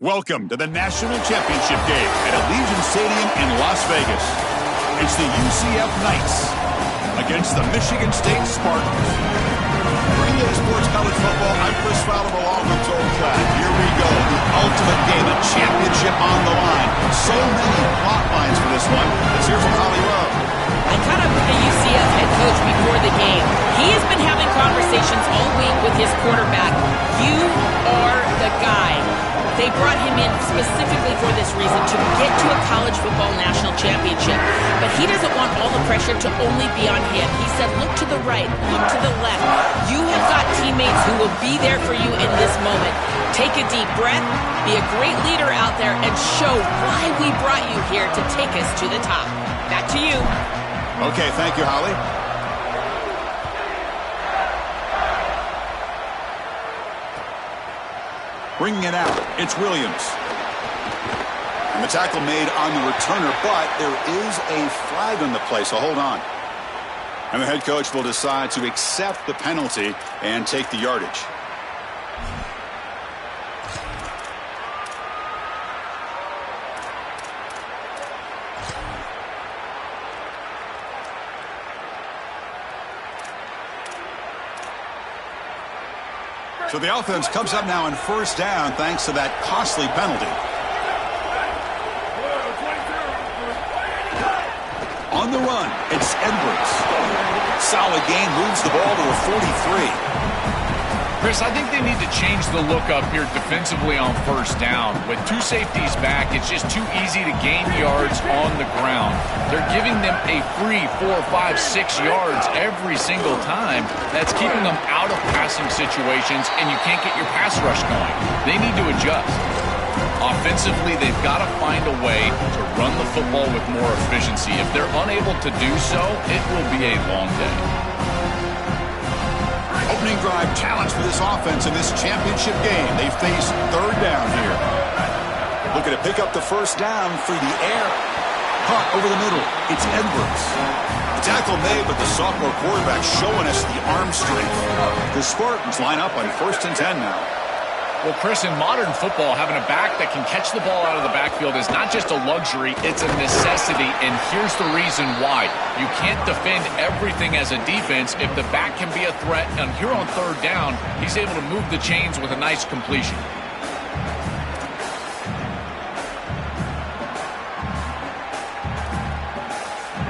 Welcome to the National Championship game at Allegiant Stadium in Las Vegas. It's the UCF Knights against the Michigan State Spartans. Bringing you sports college football, I'm Chris Fowler along with Joel Track. Here we go, the ultimate game, a championship on the line. So many plot lines for this one. Let's hear from Holly Rowe. I caught up with the UCF head coach before the game. He has been having conversations all week with his quarterback. You are the guy. They brought him in specifically for this reason, to get to a college football national championship. But he doesn't want all the pressure to only be on him. He said, look to the right, look to the left. You have got teammates who will be there for you in this moment. Take a deep breath, be a great leader out there, and show why we brought you here to take us to the top. Back to you. Okay, thank you, Holly. Bringing it out, it's Williams. And the tackle made on the returner, but there is a flag on the play, so hold on. And the head coach will decide to accept the penalty and take the yardage. So the offense comes up now on first down thanks to that costly penalty. On the run, it's Edwards. Solid gain, moves the ball to a 43. Chris, I think they need to change the look up here defensively on first down. With two safeties back, it's just too easy to gain yards on the ground. They're giving them a free 4, 5, 6 yards every single time. That's keeping them out of passing situations, and you can't get your pass rush going. They need to adjust. Offensively, they've got to find a way to run the football with more efficiency. If they're unable to do so, it will be a long day. Opening drive challenge for this offense in this championship game. They face third down here. Looking to pick up the first down through the air. Caught over the middle. It's Edwards. The tackle made, but the sophomore quarterback showing us the arm strength. The Spartans line up on 1st and 10 now. Well, Chris, in modern football, having a back that can catch the ball out of the backfield is not just a luxury, it's a necessity, and here's the reason why. You can't defend everything as a defense if the back can be a threat, and here on third down, he's able to move the chains with a nice completion.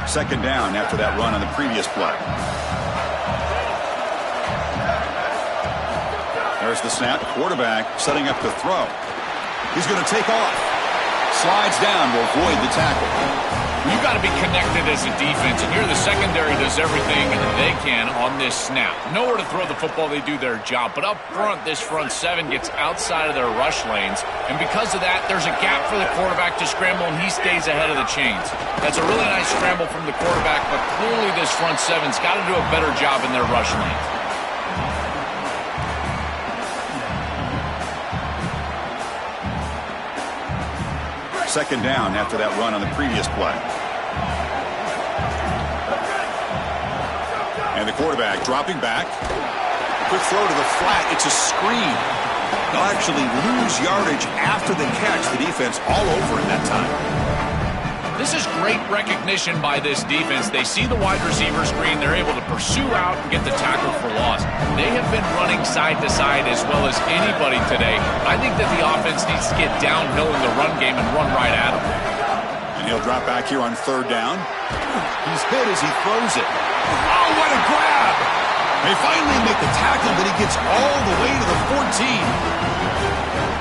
Second down after that run on the previous play. There's the snap. Quarterback setting up to throw. He's going to take off. Slides down to avoid the tackle. You've got to be connected as a defense, and here the secondary does everything they can on this snap. Nowhere to throw the football, they do their job. But up front, this front seven gets outside of their rush lanes, and because of that, there's a gap for the quarterback to scramble, and he stays ahead of the chains. That's a really nice scramble from the quarterback, but clearly this front seven's got to do a better job in their rush lanes. Second down after that run on the previous play. And the quarterback dropping back. Quick throw to the flat. It's a screen. They'll actually lose yardage after the catch. The defense all over in that time. This is great recognition by this defense. They see the wide receiver screen. They're able to pursue out and get the tackle for loss. They have been running side to side as well as anybody today. I think that the offense needs to get downhill in the run game and run right at them. And he'll drop back here on third down. He's hit as he throws it. Oh, what a grab! They finally make the tackle, but he gets all the way to the 14.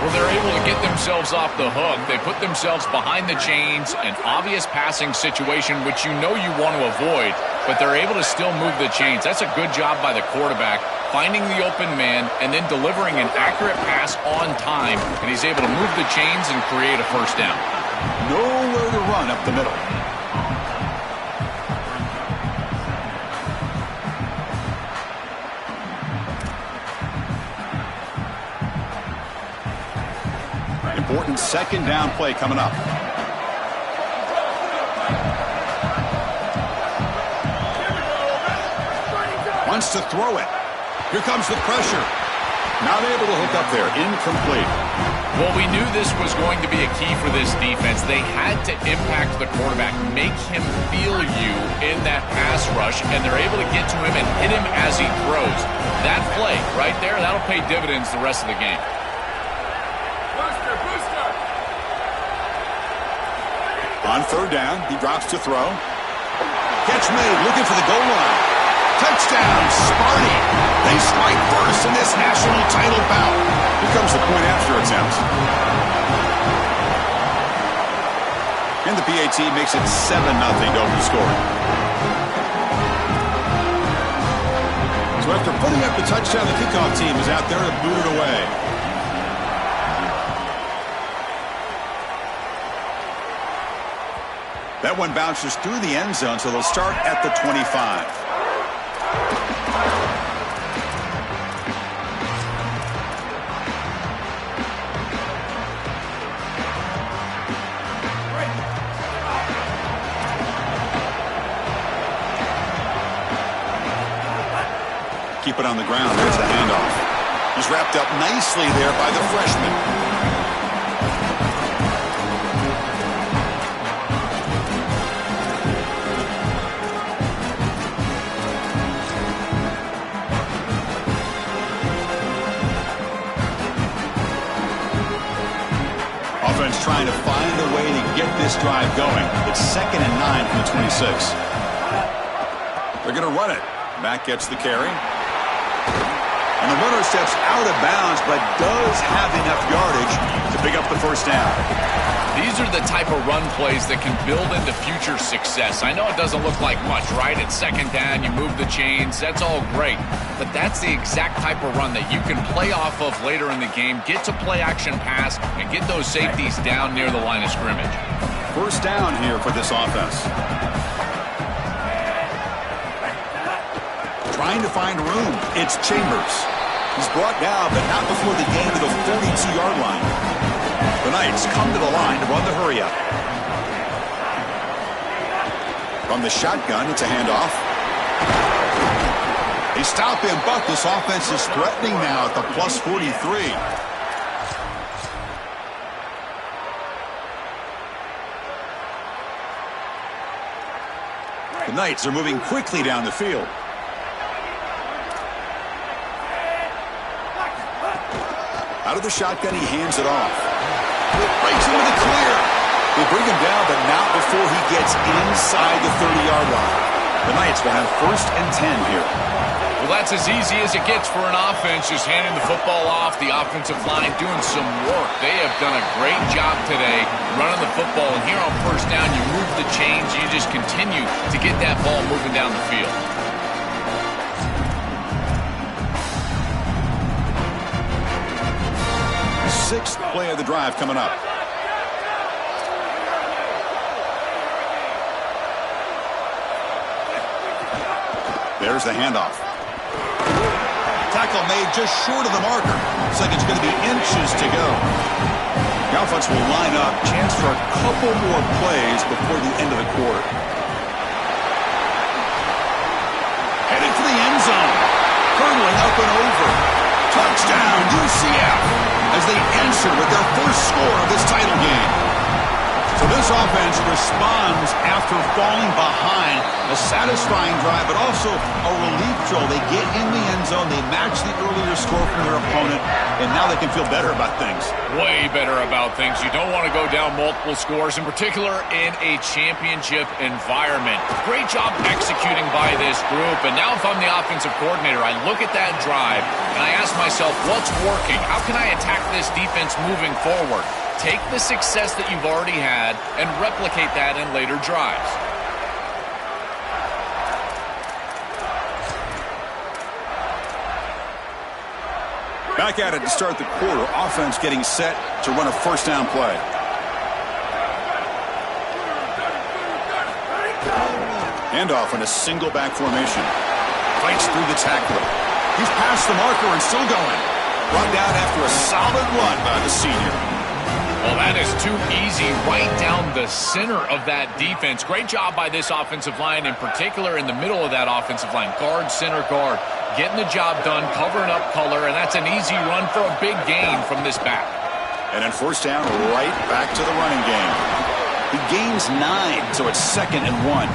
Well, they're able to get themselves off the hook. They put themselves behind the chains, an obvious passing situation, which you know you want to avoid, but they're able to still move the chains. That's a good job by the quarterback, finding the open man and then delivering an accurate pass on time, and he's able to move the chains and create a first down. Nowhere to run up the middle. Important second down play coming up. Wants to throw it. Here comes the pressure. Not able to hook up there. Incomplete. Well, we knew this was going to be a key for this defense. They had to impact the quarterback, make him feel you in that pass rush, and they're able to get to him and hit him as he throws. That play right there, that'll pay dividends the rest of the game. On third down, he drops to throw. Catch made, looking for the goal line. Touchdown, Sparty. They strike first in this national title bout. Here comes the point after attempt. And the PAT makes it 7-0 to open the score. So after putting up the touchdown, the kickoff team is out there to boot it away. That one bounces through the end zone, so they'll start at the 25. Keep it on the ground. There's the handoff. He's wrapped up nicely there by the freshman. Offense trying to find a way to get this drive going. It's 2nd and 9 from the 26. They're going to run it. Mack gets the carry. And the runner steps out of bounds, but does have enough yardage to pick up the first down. These are the type of run plays that can build into future success. I know it doesn't look like much, right? It's 2nd down, you move the chains, that's all great. But that's the exact type of run that you can play off of later in the game, get to play action pass, and get those safeties down near the line of scrimmage. First down here for this offense. Trying to find room. It's Chambers. He's brought down, but not before the gain of the 42-yard line. The Knights come to the line to run the hurry-up. From the shotgun, it's a handoff. They stop him, but this offense is threatening now at the plus 43. The Knights are moving quickly down the field. Out of the shotgun, he hands it off. Breaks into the clear. They bring him down, but not before he gets inside the 30-yard line. The Knights will have 1st and 10 here. Well, that's as easy as it gets for an offense, just handing the football off, the offensive line doing some work. They have done a great job today running the football. And here on first down, you move the chains. You just continue to get that ball moving down the field. Sixth play of the drive coming up. There's the handoff. Tackle made just short of the marker. Looks like it's going to be inches to go. The offense will line up. Chance for a couple more plays before the end of the quarter. Headed for the end zone. Hurdling up and over. Touchdown, UCF. As they answer with their first score of this title game. So this offense responds after falling behind. A satisfying drive, but also a relief throw. They get in the end zone, they match the earlier score from their opponent, and now they can feel better about things. Way better about things. You don't want to go down multiple scores, in particular in a championship environment. Great job executing by this group, and now if I'm the offensive coordinator, I look at that drive, and I ask myself, what's working? How can I attack this defense moving forward? Take the success that you've already had and replicate that in later drives. Back at it to start the quarter. Offense getting set to run a first down play. Handoff in a single back formation. Fights through the tackler. He's past the marker and still going. Brought down after a solid run by the senior. Well, that is too easy right down the center of that defense. Great job by this offensive line, in particular in the middle of that offensive line. Guard, center guard, getting the job done, covering up color, and that's an easy run for a big gain from this back. And on first down, right back to the running game. He gains 9, so it's 2nd and 1.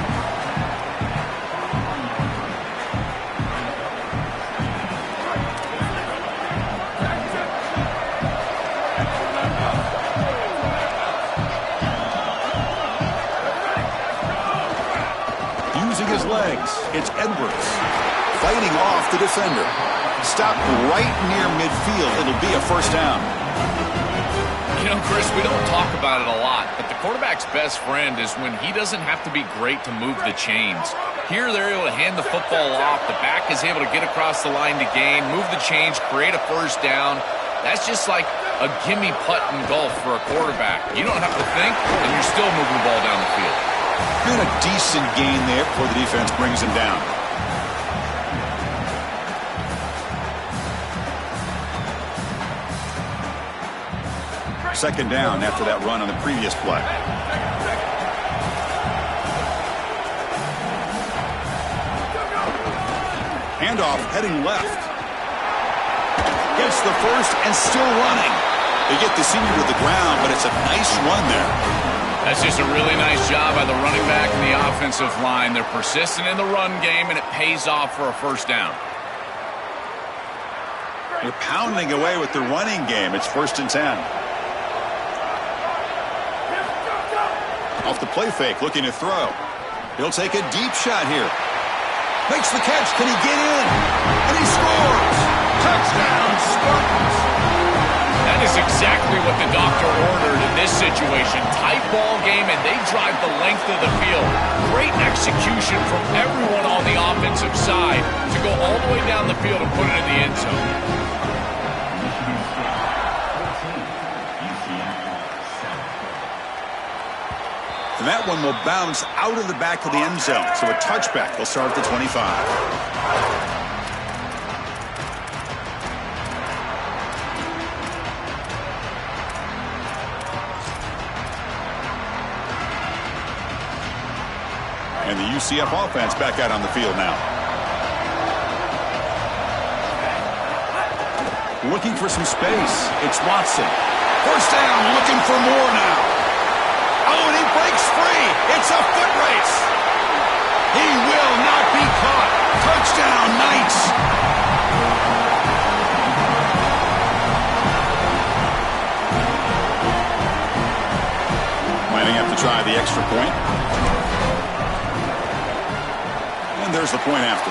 Using his legs, it's Edwards. Fighting off the defender. Stopped right near midfield. It'll be a first down. You know, Chris, we don't talk about it a lot, but the quarterback's best friend is when he doesn't have to be great to move the chains. Here, they're able to hand the football off. The back is able to get across the line to gain, move the chains, create a first down. That's just like a gimme putt in golf for a quarterback. You don't have to think, and you're still moving the ball down the field. Been a decent gain there before the defense brings him down. Second down after that run on the previous play. Handoff heading left. Gets the first and still running. They get the senior to the ground, but it's a nice run there. That's just a really nice job by the running back and the offensive line. They're persistent in the run game, and it pays off for a first down. They're pounding away with the running game. It's 1st and 10. Off the play fake, looking to throw. He'll take a deep shot here. Makes the catch. Can he get in? And he scores! Touchdown, Spartans! That is exactly what the doctor ordered in this situation. Tight ball game, and they drive the length of the field. Great execution from everyone on the offensive side to go all the way down the field and put it in the end zone. And that one will bounce out of the back of the end zone. So a touchback. They'll start at the 25. And the UCF offense back out on the field now. Looking for some space. It's Watson. First down, looking for more now. Oh, and he breaks free. It's a foot race. He will not be caught. Touchdown, Knights. Might have to try the extra point. And there's the point after.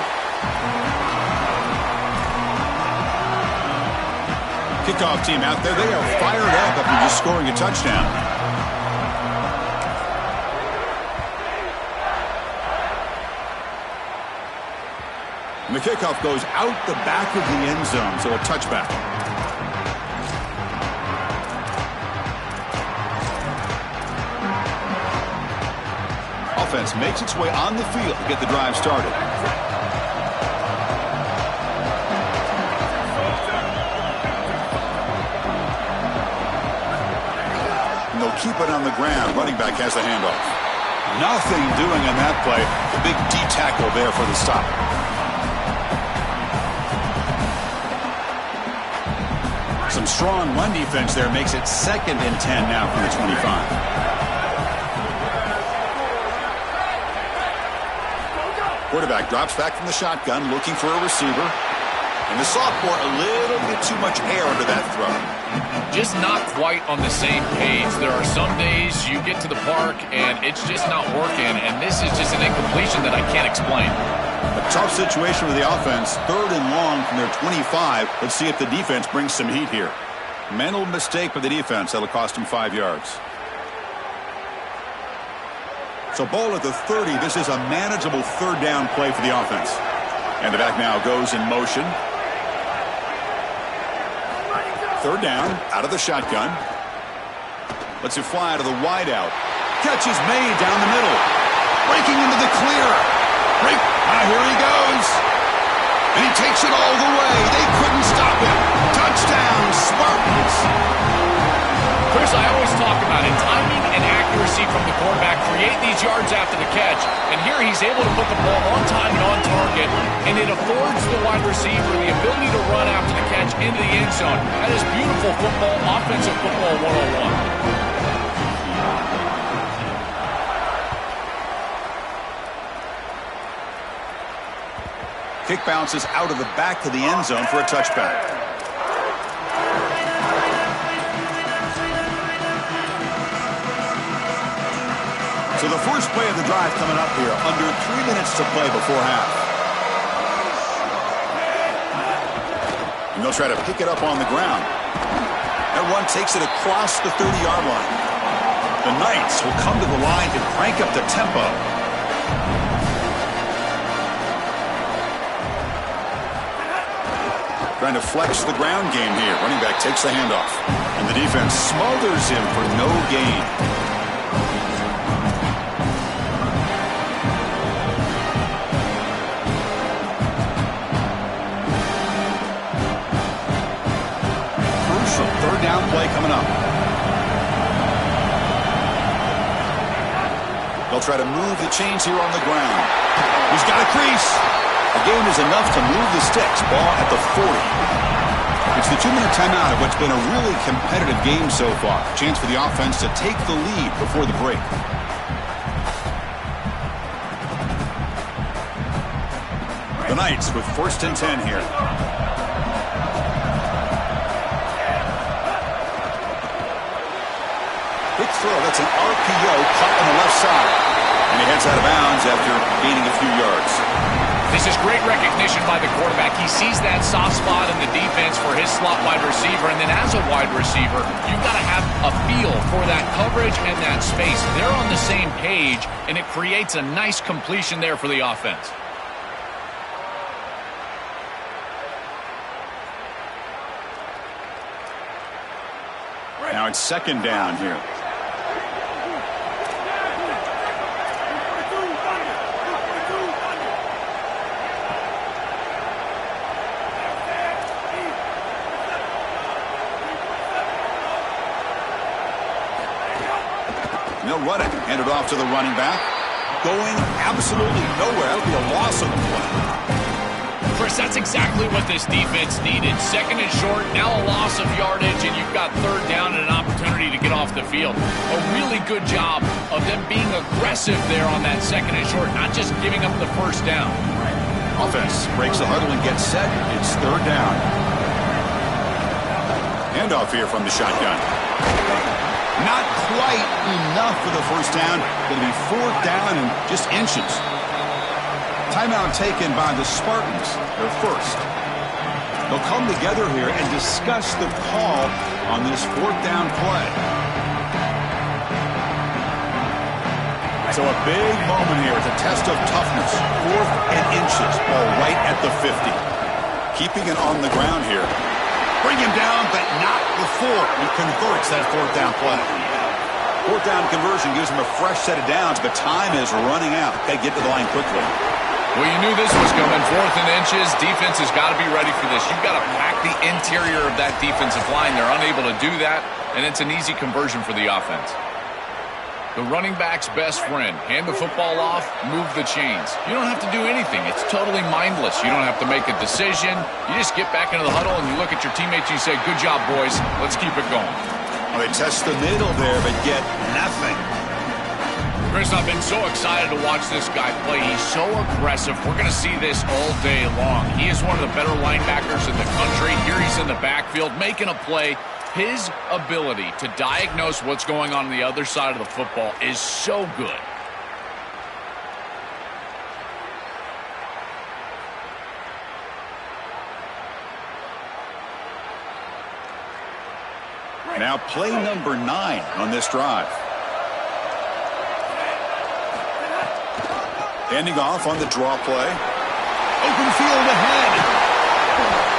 Kickoff team out there. They are fired up after just scoring a touchdown. And the kickoff goes out the back of the end zone, so a touchback. Offense makes its way on the field to get the drive started. And they'll keep it on the ground. Running back has the handoff. Nothing doing on that play. The big D tackle there for the stop. Some strong run defense there makes it 2nd and 10 now from the 25. Quarterback drops back from the shotgun, looking for a receiver. And the sophomore, a little bit too much air under that throw. Just not quite on the same page. There are some days you get to the park and it's just not working, and this is just an incompletion that I can't explain. A tough situation with the offense. 3rd and long from their 25. Let's see if the defense brings some heat here. Mental mistake by the defense. That'll cost them 5 yards. So ball at the 30. This is a manageable 3rd down play for the offense. And the back now goes in motion. 3rd down, out of the shotgun. Lets it fly out of the wideout. Catch is made down the middle. Breaking into the clear. Here he goes. And he takes it all the way. They couldn't stop him. Touchdown, Spartans. Chris, I always talk about it. Timing and accuracy from the quarterback create these yards after the catch. And here he's able to put the ball on time and on target, and it affords the wide receiver the ability to run after the catch into the end zone. That is beautiful football, offensive football 101. Kick bounces out of the back to the end zone for a touchback. So the first play of the drive coming up here, under 3 minutes to play before half. And they'll try to pick it up on the ground. That run takes it across the 30-yard line. The Knights will come to the line to crank up the tempo. Trying to flex the ground game here. Running back takes the handoff. And the defense smothers him for no gain. Third down play coming up. They'll try to move the chains here on the ground. He's got a crease. The game is enough to move the sticks. Ball at the 40. It's the 2-minute timeout of what's been a really competitive game so far. Chance for the offense to take the lead before the break. The Knights with 1st and 10 here. Quick throw. That's an RPO caught on the left side. And he heads out of bounds after gaining a few yards. This is great recognition by the quarterback. He sees that soft spot in the defense for his slot wide receiver. And then as a wide receiver, you've got to have a feel for that coverage and that space. They're on the same page, and it creates a nice completion there for the offense. Now it's 2nd down here. They'll run it. Hand it off to the running back. Going absolutely nowhere. That'll be a loss of the play. Chris, that's exactly what this defense needed. 2nd and short, now a loss of yardage, and you've got 3rd down and an opportunity to get off the field. A really good job of them being aggressive there on that 2nd and short, not just giving up the 1st down. Offense breaks the huddle and gets set. It's 3rd down. Handoff here from the shotgun. Not quite enough for the 1st down. Going to be 4th down and just inches. Timeout taken by the Spartans. Their 1st. They'll come together here and discuss the call on this 4th down play. So a big moment here. It's a test of toughness. 4th and inches. Ball right at the 50. Keeping it on the ground here. Bring him down, but not before he converts that 4th down play. 4th down conversion gives him a fresh set of downs, but time is running out. Got to get to the line quickly. Well, you knew this was coming. 4th and inches. Defense has got to be ready for this. You've got to pack the interior of that defensive line. They're unable to do that, and it's an easy conversion for the offense. The running back's best friend. Hand the football off, move the chains. You don't have to do anything. It's totally mindless. You don't have to make a decision. You just get back into the huddle and you look at your teammates and you say, good job, boys. Let's keep it going. Well, they test the middle there, but get nothing. Chris, I've been so excited to watch this guy play. He's so aggressive. We're going to see this all day long. He is one of the better linebackers in the country. Here he's in the backfield making a play. His ability to diagnose what's going on the other side of the football is so good. Now play number 9 on this drive. Handing off on the draw play. Open field ahead.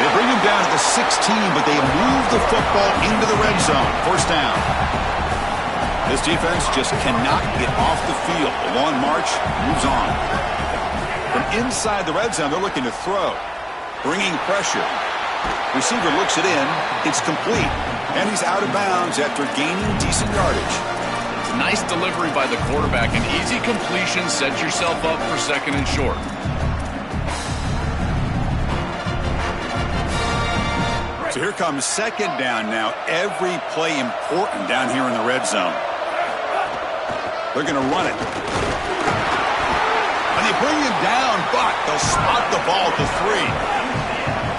They bring him down to the 16, but they move the football into the red zone. 1st down. This defense just cannot get off the field. The long march moves on. From inside the red zone, they're looking to throw. Bringing pressure. Receiver looks it in. It's complete. And he's out of bounds after gaining decent yardage. Nice delivery by the quarterback. An easy completion sets yourself up for second and short. So here comes second down now. Every play important down here in the red zone. They're going to run it. And they bring him down, but they'll spot the ball to 3.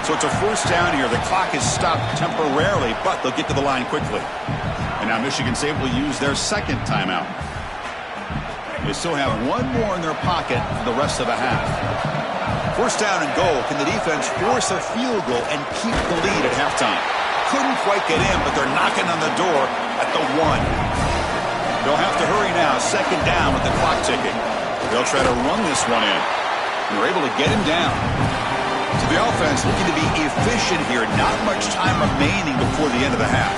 So it's a first down here. The clock is stopped temporarily, but they'll get to the line quickly. And now Michigan State will use their second timeout. They still have one more in their pocket for the rest of the half. First down and goal. Can the defense force a field goal and keep the lead at halftime? Couldn't quite get in, but they're knocking on the door at the 1. They'll have to hurry now. Second down with the clock ticking. They'll try to run this one in. And they're able to get him down. So the offense looking to be efficient here. Not much time remaining before the end of the half.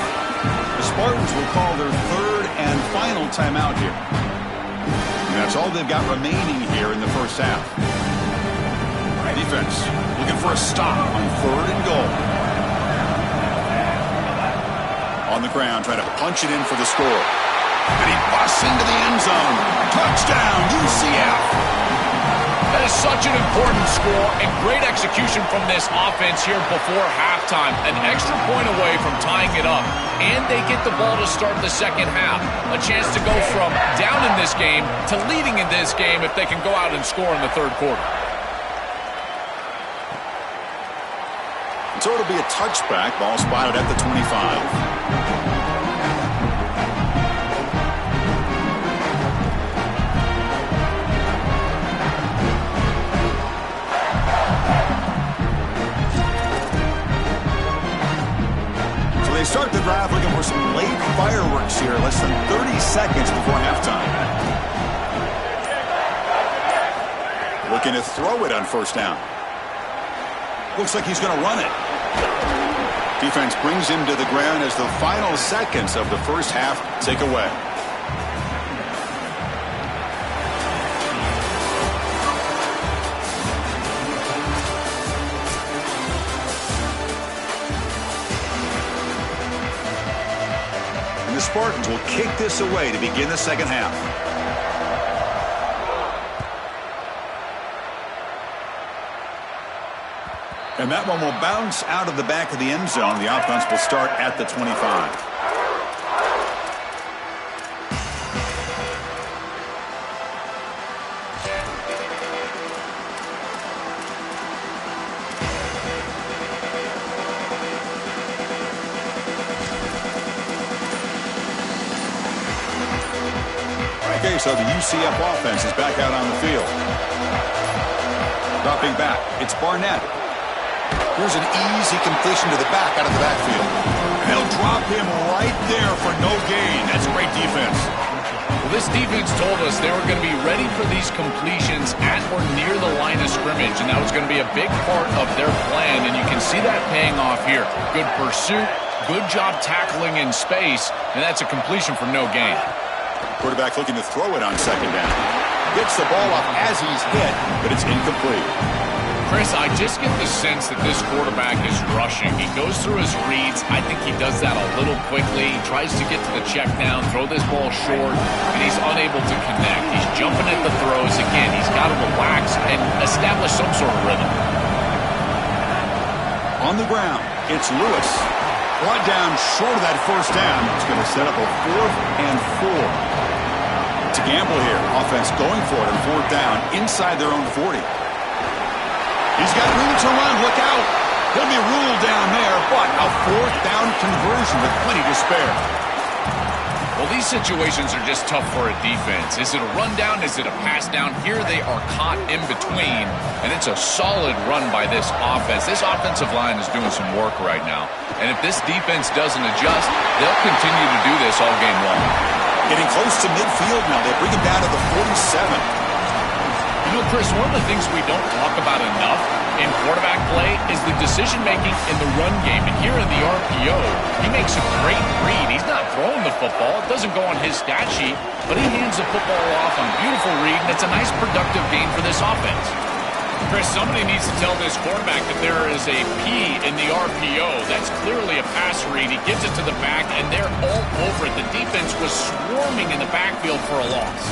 The Spartans will call their third and final timeout here. And that's all they've got remaining here in the first half. Defense looking for a stop on third and goal. On the ground, trying to punch it in for the score. And he busts into the end zone. Touchdown, UCF. That is such an important score and great execution from this offense here before halftime. An extra point away from tying it up. And they get the ball to start the second half. A chance to go from down in this game to leading in this game if they can go out and score in the third quarter. So it'll be a touchback. Ball spotted at the 25. So they start the drive looking for some late fireworks here. Less than 30 seconds before halftime. Looking to throw it on first down. Looks like he's going to run it. Defense brings him to the ground as the final seconds of the first half tick away. And the Spartans will kick this away to begin the second half. And that one will bounce out of the back of the end zone. The offense will start at the 25. Okay, so the UCF offense is back out on the field. Dropping back, it's Barnett. Here's an easy completion to the back out of the backfield. They'll drop him right there for no gain. That's great defense. Well, this defense told us they were going to be ready for these completions at or near the line of scrimmage, and that was going to be a big part of their plan, and you can see that paying off here. Good pursuit, good job tackling in space, and that's a completion for no gain. Quarterback looking to throw it on second down. Gets the ball up as he's hit, but it's incomplete. Chris, I just get the sense that this quarterback is rushing. He goes through his reads. I think he does that a little quickly. He tries to get to the check down, throw this ball short, and he's unable to connect. He's jumping at the throws. Again, he's got to relax and establish some sort of rhythm. On the ground, it's Lewis. Brought down short of that first down. It's going to set up a 4th and 4. It's a gamble here. Offense going for it on 4th down inside their own 40. He's got room to run. Look out. He'll be ruled down there, but a 4th down conversion with plenty to spare. Well, these situations are just tough for a defense. Is it a run down? Is it a pass down? Here they are caught in between, and it's a solid run by this offense. This offensive line is doing some work right now, and if this defense doesn't adjust, they'll continue to do this all game long. Getting close to midfield now. They bring him down to the 47. You know, Chris, one of the things we don't talk about enough in quarterback play is the decision-making in the run game. And here in the RPO, he makes a great read. He's not throwing the football. It doesn't go on his stat sheet, but he hands the football off on a beautiful read, and it's a nice productive game for this offense. Chris, somebody needs to tell this quarterback that there is a P in the RPO. That's clearly a pass read. He gives it to the back, and they're all over it. The defense was swarming in the backfield for a loss.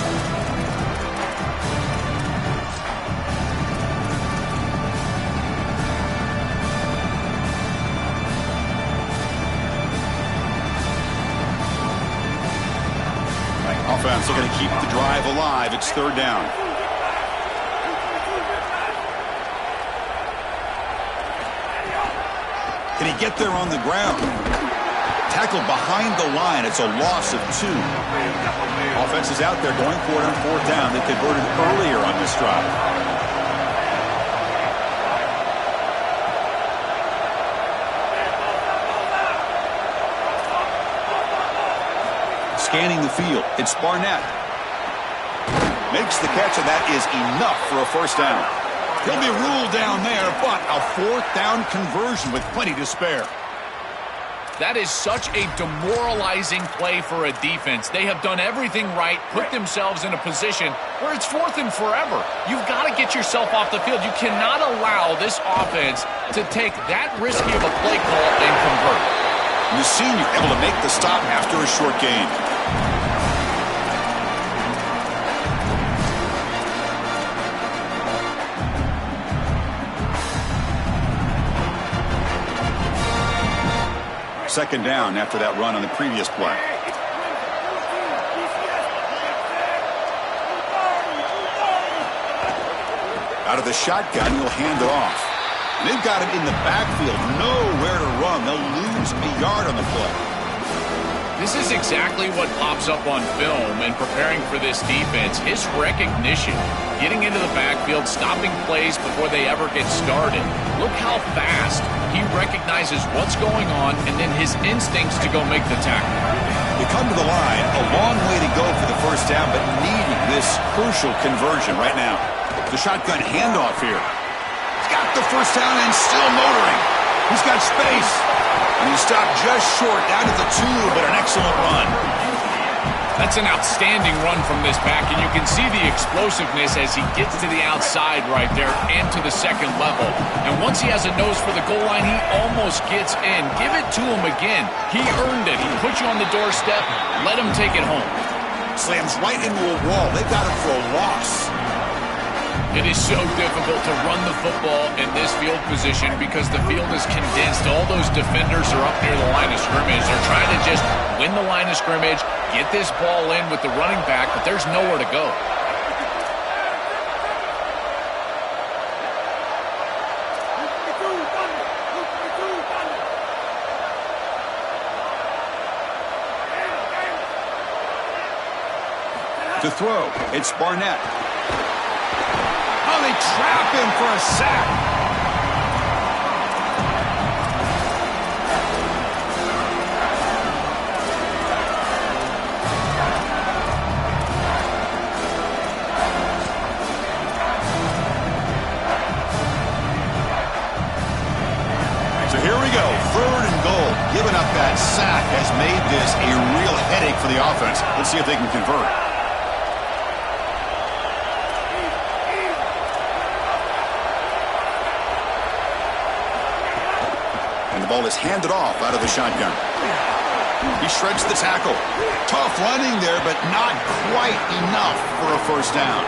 Offense looking to keep the drive alive. It's third down. Can he get there on the ground? Tackled behind the line. It's a loss of 2. Offense is out there going for it on fourth down. They converted earlier on this drive. Scanning the field. It's Barnett. Makes the catch, and that is enough for a first down. He'll be ruled down there, but a fourth down conversion with plenty to spare. That is such a demoralizing play for a defense. They have done everything right, put themselves in a position where it's fourth and forever. You've got to get yourself off the field. You cannot allow this offense to take that risky of a play call and convert. And the senior able to make the stop after a short gain. Second down after that run on the previous play. Out of the shotgun, he'll hand it off. And they've got him in the backfield, nowhere to run. They'll lose a yard on the play. This is exactly what pops up on film in preparing for this defense. His recognition, getting into the backfield, stopping plays before they ever get started. Look how fast he recognizes what's going on and then his instincts to go make the tackle. They come to the line, a long way to go for the first down, but needing this crucial conversion right now. The shotgun handoff here. He's got the first down and still motoring. He's got space. And he stopped just short, down to the 2, but an excellent run. That's an outstanding run from this back, and you can see the explosiveness as he gets to the outside right there and to the second level. And once he has a nose for the goal line, he almost gets in. Give it to him again. He earned it. He put you on the doorstep. Let him take it home. Slams right into a wall. They've got him for a loss. It is so difficult to run the football in this field position because the field is condensed. All those defenders are up near the line of scrimmage. They're trying to just win the line of scrimmage, get this ball in with the running back, but there's nowhere to go. To throw, it's Barnett. Oh, they trap him for a sack. So here we go, third and goal. Giving up that sack has made this a real headache for the offense. Let's see if they can convert. Ball is handed off out of the shotgun. He shreds the tackle. Tough running there, but not quite enough for a first down.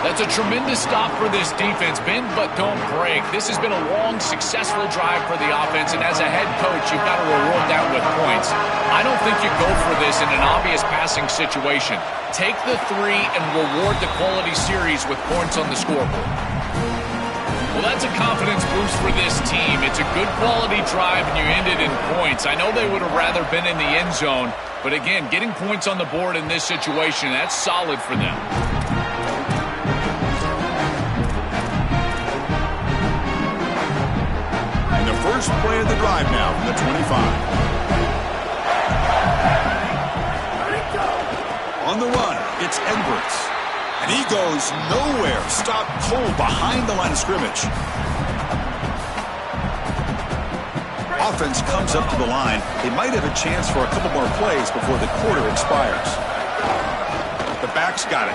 That's a tremendous stop for this defense. Bend but don't break. This has been a long, successful drive for the offense, and as a head coach, you've got to reward that with points. I don't think you go for this in an obvious passing situation. Take the 3 and reward the quality series with points on the scoreboard. Well, that's a confidence boost for this team. It's a good quality drive, and you ended in points. I know they would have rather been in the end zone, but again, getting points on the board in this situation, that's solid for them. And the first play of the drive now from the 25. On the run, it's Edwards. And he goes nowhere. Stopped cold behind the line of scrimmage. Offense comes up to the line. They might have a chance for a couple more plays before the quarter expires. The back's got it.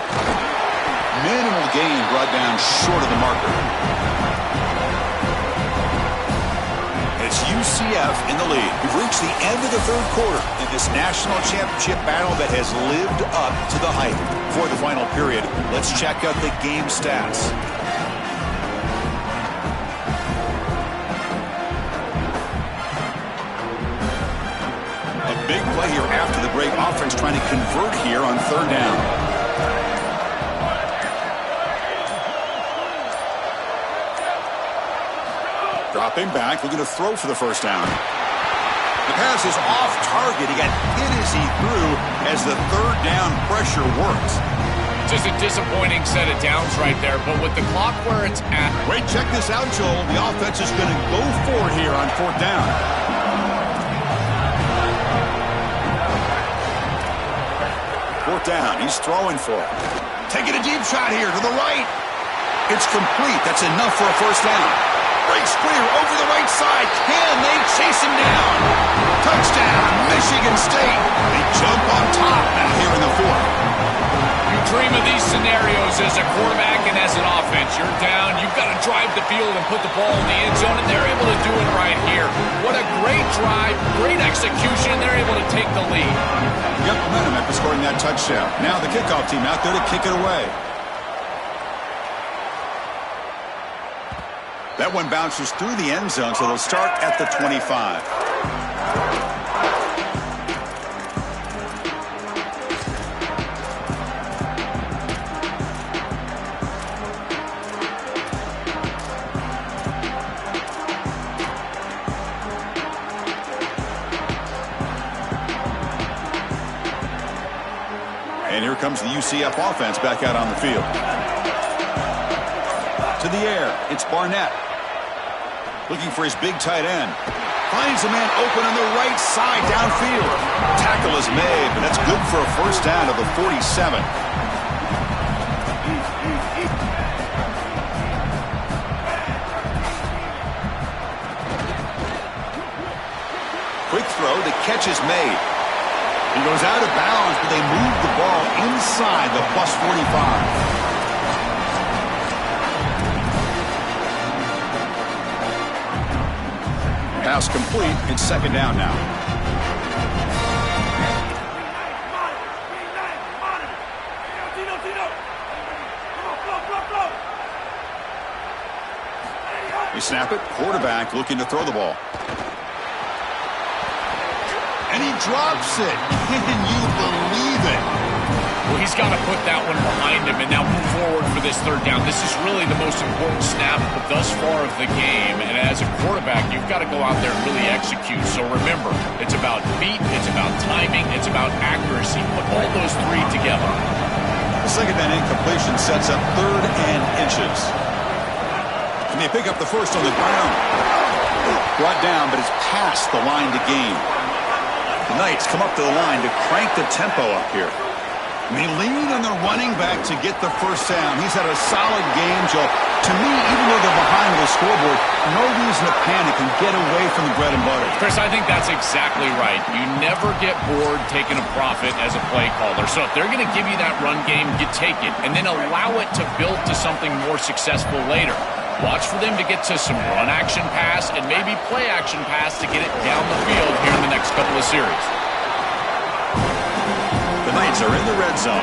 Minimal gain brought down short of the marker. UCF in the lead. We've reached the end of the third quarter in this national championship battle that has lived up to the hype. For the final period, let's check out the game stats. A big play here after the break. Offense trying to convert here on third down. Dropping back, looking to throw for the first down. The pass is off target. He got hit as he threw as the third down pressure worked. Just a disappointing set of downs right there, but with the clock where it's at. Wait, check this out, Joel. The offense is going to go for it here on fourth down. Fourth down, he's throwing for it. Taking a deep shot here to the right. It's complete. That's enough for a first down. Breaks clear over the right side. Can they chase him down? Touchdown, Michigan State. They jump on top now here in the fourth. You dream of these scenarios as a quarterback and as an offense. You're down, you've got to drive the field and put the ball in the end zone, and they're able to do it right here. What a great drive, great execution, and they're able to take the lead. Yep, momentum after scoring that touchdown. Now the kickoff team out there to kick it away. That one bounces through the end zone, so they'll start at the 25. And here comes the UCF offense back out on the field. To the air, it's Barnett. Looking for his big tight end. Finds a man open on the right side downfield. Tackle is made, but that's good for a first down to the 47. Quick throw, the catch is made. He goes out of bounds, but they move the ball inside the plus 45. Pass complete. It's second down now. They snap it. Quarterback looking to throw the ball. And he drops it. Can you believe it? Well, he's got to put that one behind him and now move forward for this third down. This is really the most important snap thus far of the game. And as a quarterback, you've got to go out there and really execute. So remember, it's about feet, it's about timing, it's about accuracy. Put all those three together. The second down incompletion sets up third and inches. And they pick up the first on the ground. Brought down, but it's past the line to gain. The Knights come up to the line to crank the tempo up here. And they lean on their running back to get the first down. He's had a solid game, Joe. To me, even though they're behind the scoreboard, no reason to panic and get away from the bread and butter. Chris, I think that's exactly right. You never get bored taking a profit as a play caller. So if they're going to give you that run game, you take it. And then allow it to build to something more successful later. Watch for them to get to some run action pass and maybe play action pass to get it down the field here in the next couple of series. The Knights are in the red zone.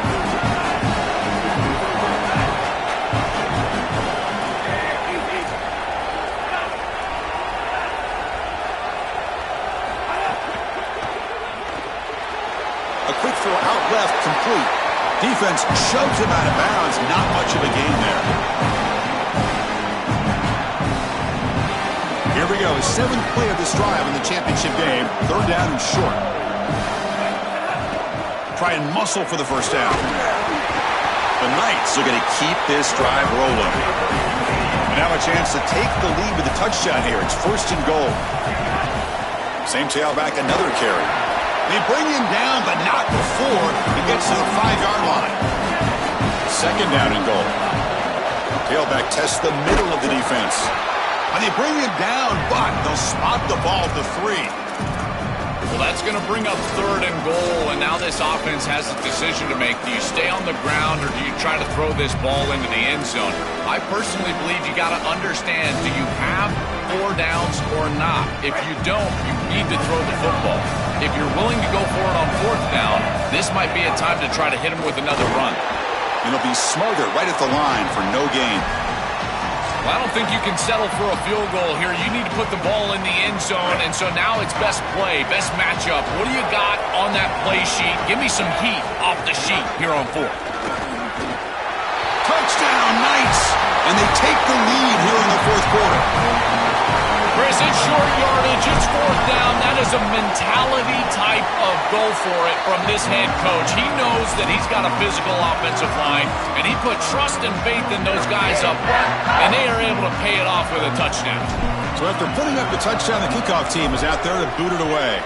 A quick throw out left, complete. Defense shoves him out of bounds. Not much of a gain there. Here we go. Seventh play of this drive in the championship game. Third down and short. Try and muscle for the first down. The Knights are going to keep this drive rolling. And have a chance to take the lead with a touchdown here. It's first and goal. Same tailback, another carry. They bring him down, but not before he gets to the 5-yard line. Second down and goal. Tailback tests the middle of the defense. And they bring him down, but they'll spot the ball at the 3. Well, that's going to bring up 3rd and goal, and now this offense has a decision to make. Do you stay on the ground or do you try to throw this ball into the end zone? I personally believe you got to understand, do you have 4 downs or not? If you don't, you need to throw the football. If you're willing to go for it on 4th down, this might be a time to try to hit him with another run. It'll be smarter right at the line for no gain. Well, I don't think you can settle for a field goal here. You need to put the ball in the end zone, and so now it's best play, best matchup. What do you got on that play sheet? Give me some heat off the sheet here on 4th. Touchdown, Knights! And they take the lead here in the 4th quarter. Chris, it's short yardage, it's 4th down. That is a mentality type of go for it from this head coach. He knows that he's got a physical offensive line, and he put trust and faith in those guys up front, and they are able to pay it off with a touchdown. So after putting up the touchdown, the kickoff team is out there to boot it away.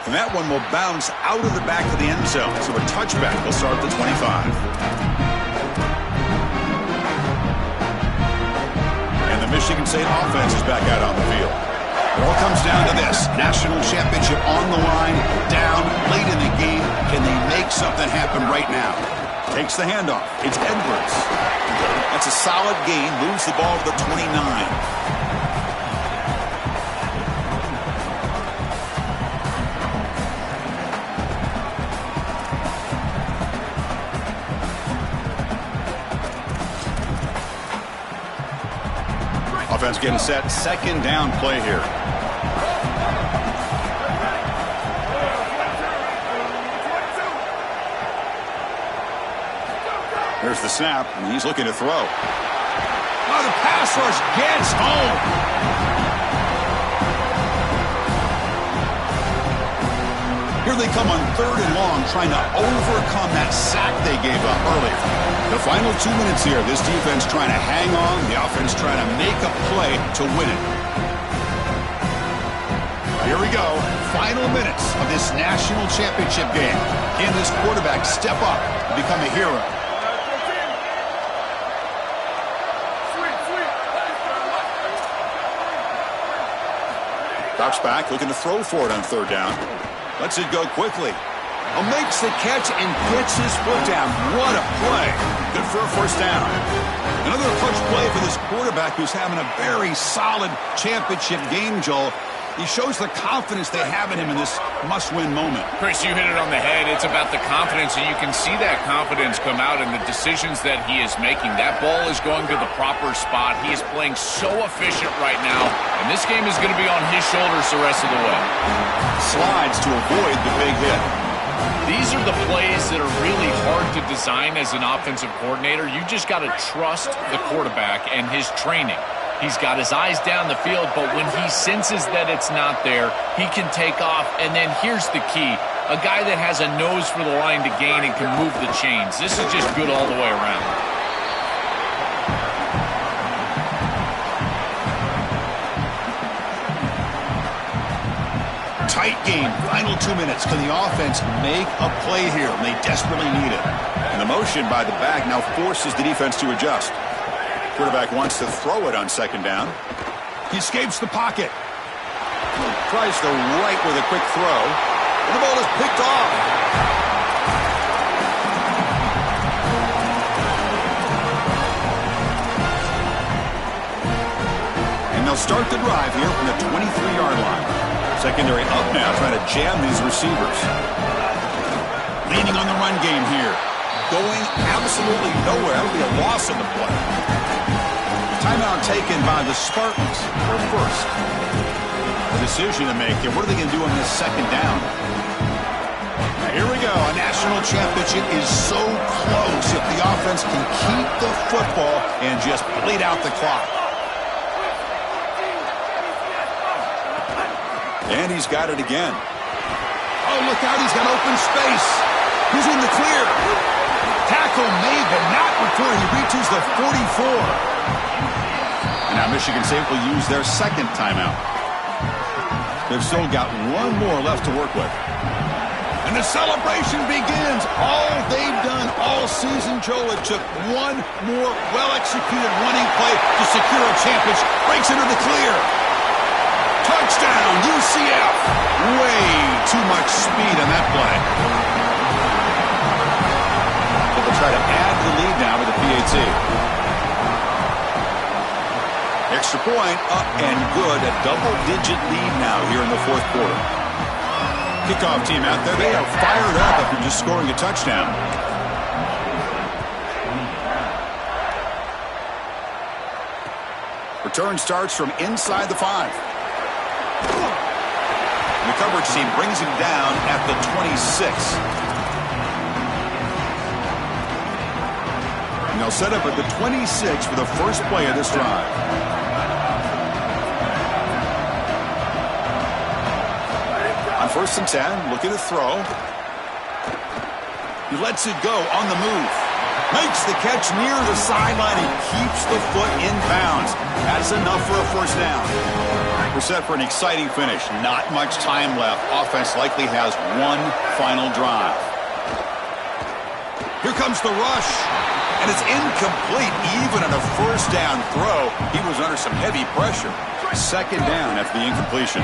And that one will bounce out of the back of the end zone. So a touchback will start at the 25. And the Michigan State offense is back out on the field. It all comes down to this. National championship on the line, down late in the game. Can they make something happen right now? Takes the handoff. It's Edwards. That's a solid gain. Moves the ball to the 29. Offense getting set. 2nd down play here. There's the snap, and he's looking to throw. Oh, the pass rush gets home. Here they come on 3rd and long, trying to overcome that sack they gave up earlier. The final 2 minutes here, this defense trying to hang on, the offense trying to make a play to win it. Here we go, final minutes of this national championship game. Can this quarterback step up and become a hero? Drops back, looking to throw for it on 3rd down. Lets it go quickly. Makes the catch and gets his foot down. What a play. Good for a 1st down. Another clutch play for this quarterback who's having a very solid championship game, Joel. He shows the confidence they have in him in this must-win moment. Chris, you hit it on the head. It's about the confidence, and you can see that confidence come out in the decisions that he is making. That ball is going to the proper spot. He is playing so efficient right now, and this game is going to be on his shoulders the rest of the way. Slides to avoid the big hit. These are the plays that are really hard to design as an offensive coordinator. You just got to trust the quarterback and his training. He's got his eyes down the field, but when he senses that it's not there, he can take off. And then here's the key. A guy that has a nose for the line to gain and can move the chains. This is just good all the way around. Tight game. Final 2 minutes. Can the offense make a play here? They desperately need it. And the motion by the back now forces the defense to adjust. Quarterback wants to throw it on 2nd down. He escapes the pocket. Tries the right with a quick throw. And the ball is picked off. And they'll start the drive here from the 23-yard line. Secondary up now, trying to jam these receivers. Leaning on the run game here. Going absolutely nowhere. That'll be a loss in the play. Timeout taken by the Spartans for 1st. A decision to make here. What are they going to do on this 2nd down? Now here we go. A national championship is so close if the offense can keep the football and just bleed out the clock. And he's got it again. Oh, look out. He's got open space. He's in the clear. Tackle made, but not before he reaches the 44. And now Michigan State will use their 2nd timeout. They've still got one more left to work with. And the celebration begins. All they've done all season, Joe, it took one more well-executed running play to secure a championship. Breaks into the clear. Touchdown, UCF. Way too much speed on that play. They'll try to add the lead now with the PAT. Extra point, up and good. A double-digit lead now here in the fourth quarter. Kickoff team out there, they are fired up after just scoring a touchdown. Return starts from inside the 5. The coverage team brings him down at the 26. And they'll set up at the 26 for the first play of this drive. On 1st and 10, looking to throw. He lets it go on the move. Makes the catch near the sideline and keeps the foot in bounds. That's enough for a first down. We're set for an exciting finish. Not much time left. Offense likely has one final drive. Here comes the rush. And it's incomplete even on a first down throw. He was under some heavy pressure. Second down after the incompletion.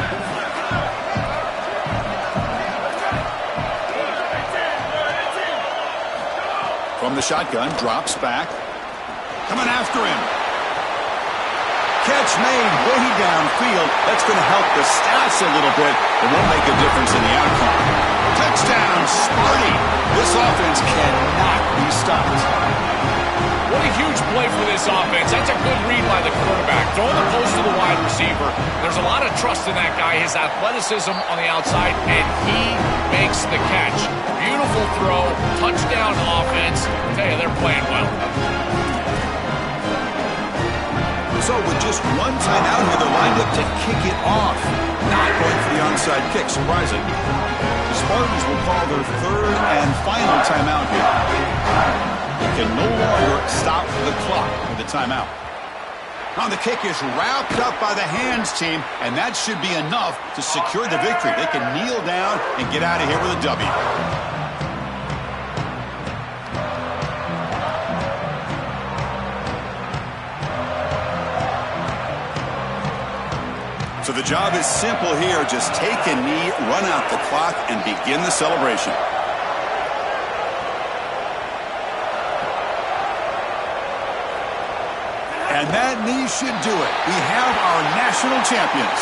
From the shotgun, drops back. Coming after him. Catch made way downfield. That's going to help the stats a little bit. It won't make a difference in the outcome. Touchdown, Sparty. This offense cannot be stopped. What a huge play for this offense. That's a good read by the quarterback. Throwing the post to the wide receiver. There's a lot of trust in that guy. His athleticism on the outside, and he makes the catch. Beautiful throw. Touchdown offense. I tell you, they're playing well. So with just one timeout here, they're lined up to kick it off. Not going for the onside kick, surprising. The Spartans will call their third and final timeout here. They can no longer stop the clock with the timeout. Now the kick is wrapped up by the hands team, and that should be enough to secure the victory. They can kneel down and get out of here with a W. So the job is simple here. Just take a knee, run out the clock, and begin the celebration. And that knee should do it. We have our national champions.